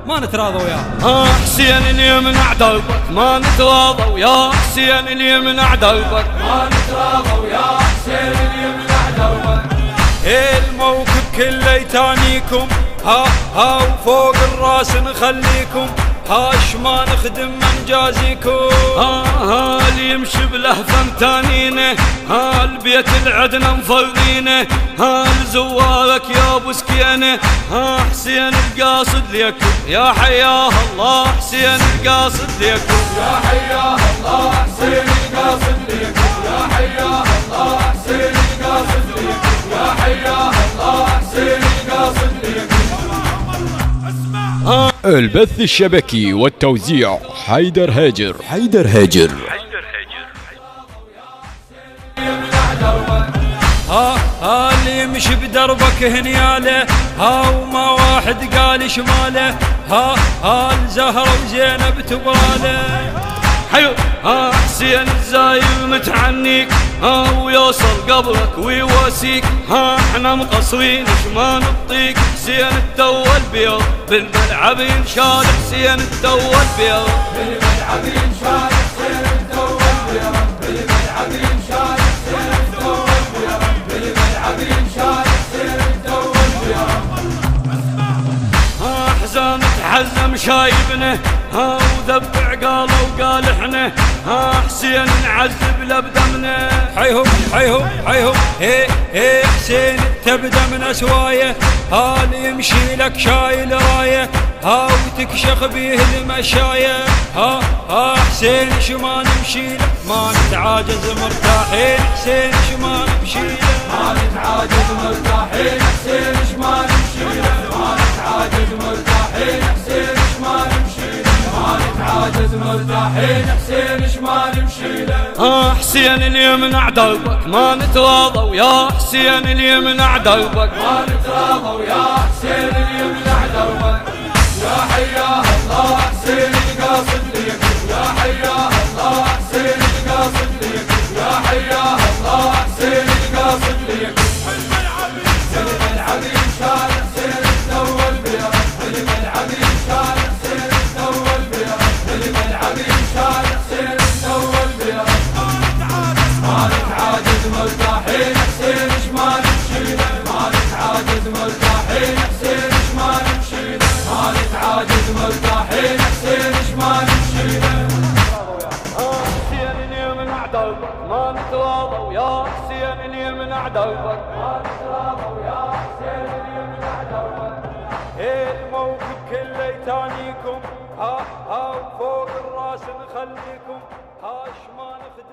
ما نتراضى وياه. حسين اللي يمنع دربك ما نتراضى ويا حسين اللي يمنع دربك ما نتراضى ويا حسين اللي يمنع دربك. الموكب كله يتانيكم ها وفوق الراس نخليكم هاش ما نخدم من جازيكم اللي يمشي بلهفة متانينه البيت العدنا مفرينه لزوارك يا ابو سكينه حسين القاصد ليكم يا حياه الله حسين القاصد ليكم يا حياه الله حسين القاصد ليكم يا حياه الله حسين القاصد ليكم يا حياه الله حسين القاصد ليكم. البث الشبكي والتوزيع حيدر هاجر. حيدر هاجر. اللي يمشي بدربك هنياله وما واحد قال شماله الزهرة وزينب تبراله حيو حسين الزايم متعنيك ويوصل قبرك ويواسيك احنا مقصرين ما نطيق حسين التو البيض بالملعب ينشال حسين التو البيض بالملعب ينشال حسين التو البيض بالملعب ينشال حسين التو البيض بالملعب ينشال حسين التو البيض. حزام تحزم شايبنا وذبع قاله وقال احنا حسين نعذب له بدمنا حيهم حيهم حيهم هي حسين تبدا من اسوايه اللي يمشي لك شايل رايه وتكشخ بيه المشايه حسين شما نمشي له ما نتعاجز مرتاحين حسين شما نمشي له ما نتعاجز مرتاحين حسين شما نمشي له ما نتعاجز مرتاحين حسين شما نمشي له ما نتعاجز مرتاحين حسين شما نمشي له. حسين اللي يمنع دربك ما نتراضى ويا حسين اللي يمنع دربك ما نتراضى ويا حسين اللي يمنع دربك. يا حياه الله حسين القاصد ليكم يا حياه الله حسين القاصد ليكم يا حياه الله حسين القاصد ليكم. بالملعب ينشال حسين التو البيض بالملعب ينشال حسين التو البيض بالملعب ينشال حسين التو البيض. ما نتعاجز مرتاحين حسين شما نمشي له ما نتعاجز مرتاحين حسين شما نمشي له ما نتعاجز مرتاحين حسين شما نمشي له. حسين اللي يمنع دربك ما نتراضى ويا حسين اللي يمنع دربك ما نتراضى ويا حسين اللي يمنع دربك. الموكب كله يتانيكم وفوق الراس نخليكم هاش ما نخدم